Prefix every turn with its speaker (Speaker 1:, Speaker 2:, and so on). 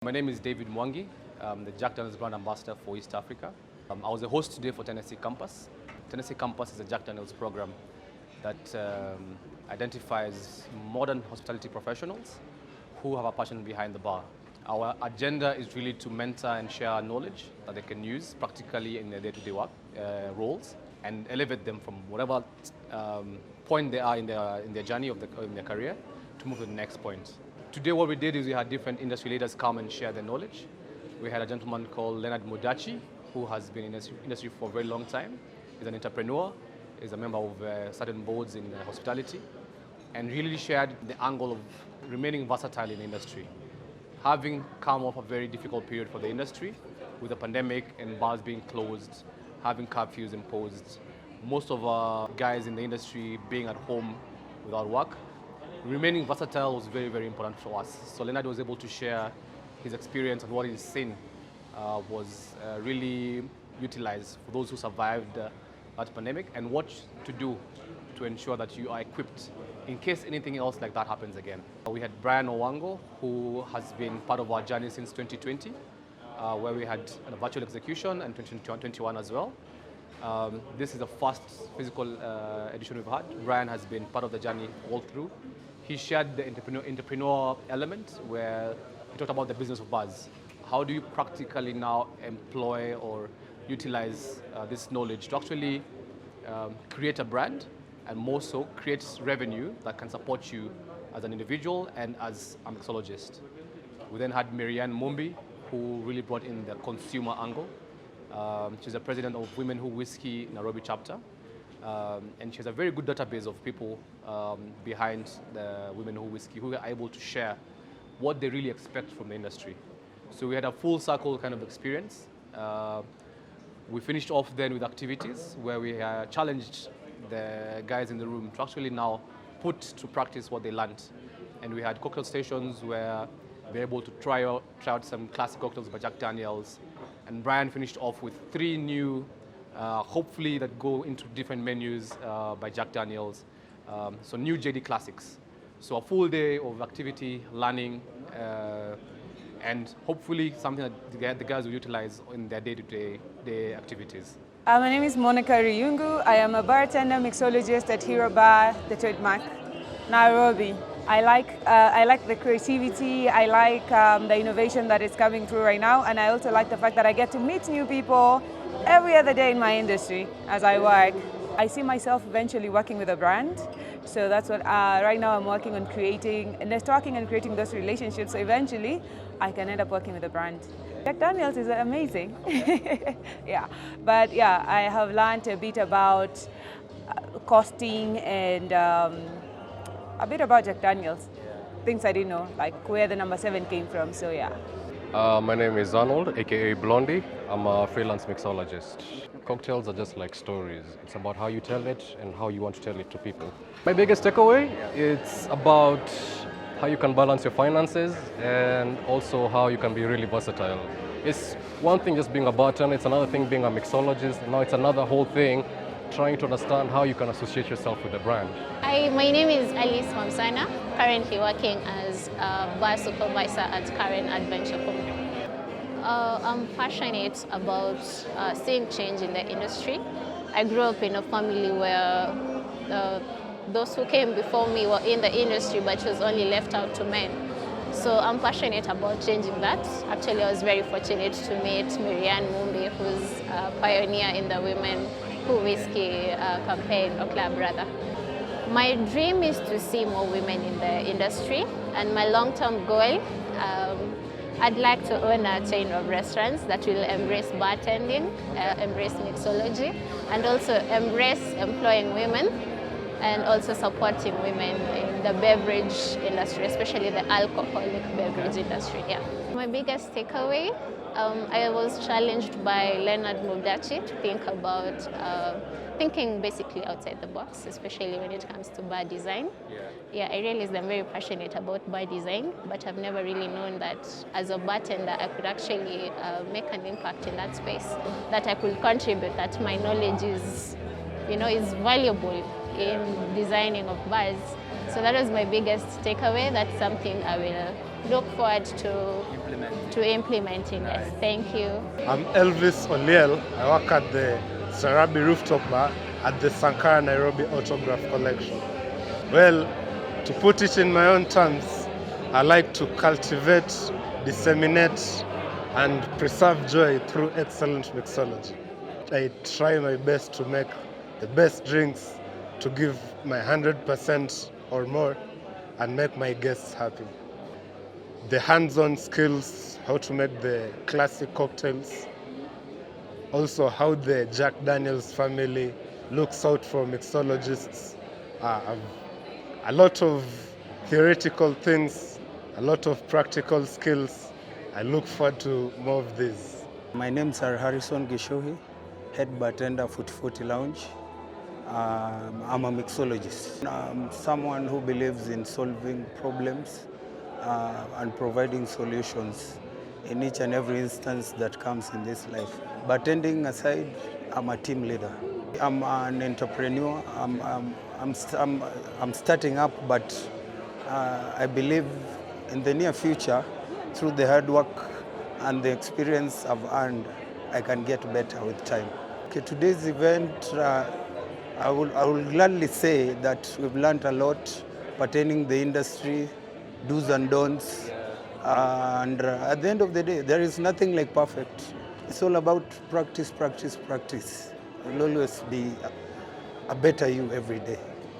Speaker 1: My name is David Mwangi. I'm the Jack Daniels brand ambassador for East Africa. I was a host today for Tennessee Campus. Tennessee Campus is a Jack Daniels program that identifies modern hospitality professionals who have a passion behind the bar. Our agenda is really to mentor and share knowledge that they can use practically in their day-to-day work roles and elevate them from whatever point they are in their journey in their career to move to the next point. Today what we did is we had different industry leaders come and share their knowledge. We had a gentleman called Leonard Mudachi, who has been in the industry for a very long time. He's an entrepreneur, he's a member of certain boards in hospitality, and really shared the angle of remaining versatile in the industry. Having come off a very difficult period for the industry, with the pandemic and bars being closed, having curfews imposed, most of our guys in the industry being at home without work, remaining versatile was very, very important for us. So Leonard was able to share his experience and what he's seen was really utilized for those who survived that pandemic and what to do to ensure that you are equipped in case anything else like that happens again. We had Brian Owango, who has been part of our journey since 2020, where we had a virtual execution and 2021 as well. This is the first physical edition we've had. Brian has been part of the journey all through. He shared the entrepreneur element where he talked about the business of bars. How do you practically now employ or utilize this knowledge to actually create a brand and more so create revenue that can support you as an individual and as a mixologist. We then had Marianne Mumbi, who really brought in the consumer angle. She's the president of Women Who Whiskey Nairobi chapter. And she has a very good database of people behind the Women Who Whiskey who are able to share what they really expect from the industry. So we had a full circle kind of experience. We finished off then with activities where we challenged the guys in the room to actually now put to practice what they learned. And we had cocktail stations where they were able to try out some classic cocktails by Jack Daniels. And Brian finished off with 3 new hopefully that go into different menus by Jack Daniels. So new JD classics. So a full day of activity, learning, and hopefully something that the guys will utilize in their day-to-day activities.
Speaker 2: My name is Monica Riyungu. I am a bartender mixologist at Hero Bar, the trademark, Nairobi. I like the creativity, I like the innovation that is coming through right now, and I also like the fact that I get to meet new people every other day in my industry as I work. I see myself eventually working with a brand, so that's what right now I'm working on creating and networking and creating those relationships, so eventually I can end up working with a brand. Jack Daniels is amazing. Yeah, but yeah, I have learned a bit about costing and a bit about Jack Daniels. Things I didn't know, like where the number 7 came from, so yeah.
Speaker 3: My name is Arnold, aka Blondie. I'm a freelance mixologist. Cocktails are just like stories. It's about how you tell it and how you want to tell it to people. My biggest takeaway, it's about how you can balance your finances and also how you can be really versatile. It's one thing just being a bartender, it's another thing being a mixologist, and now it's another whole thing trying to understand how you can associate yourself with the brand.
Speaker 4: Hi, my name is Alice Mamsana, currently working as a bar supervisor at Karen Adventure Company. I'm passionate about seeing change in the industry. I grew up in a family where those who came before me were in the industry, but it was only left out to men. So I'm passionate about changing that. Actually, I was very fortunate to meet Marianne Mumbi, who's a pioneer in the Women Who Whiskey campaign, or club rather. My dream is to see more women in the industry, and my long-term goal, I'd like to own a chain of restaurants that will embrace bartending, embrace mixology, and also embrace employing women, and also supporting women in the beverage industry, especially the alcoholic beverage industry. Yeah. My biggest takeaway, I was challenged by Leonard Mudachi to think about thinking basically outside the box, especially when it comes to bar design. Yeah, I realized I'm very passionate about bar design, but I've never really known that as a bartender I could actually make an impact in that space, that I could contribute, that my knowledge is valuable in designing of bars. So that was my biggest takeaway. That's something I will look forward to implementing this. Thank you.
Speaker 5: I'm Elvis Oliel. I work at the Sarabi Rooftop Bar at the Sankara Nairobi Autograph Collection. Well, to put it in my own terms, I like to cultivate, disseminate, and preserve joy through excellent mixology. I try my best to make the best drinks, to give my 100% or more, and make my guests happy. The hands-on skills, how to make the classic cocktails, also how the Jack Daniels family looks out for mixologists. A lot of theoretical things, a lot of practical skills. I look forward to more of these.
Speaker 6: My name is Harrison Gishohi, head bartender at 4040 Lounge. I'm a mixologist. I'm someone who believes in solving problems and providing solutions in each and every instance that comes in this life. Bartending aside, I'm a team leader. I'm an entrepreneur. I'm starting up, but I believe in the near future, through the hard work and the experience I've earned, I can get better with time. Okay, today's event, I will gladly say that we've learned a lot pertaining the industry, do's and don'ts. And at the end of the day, there is nothing like perfect. It's all about practice, practice, practice. You'll always be a better you every day.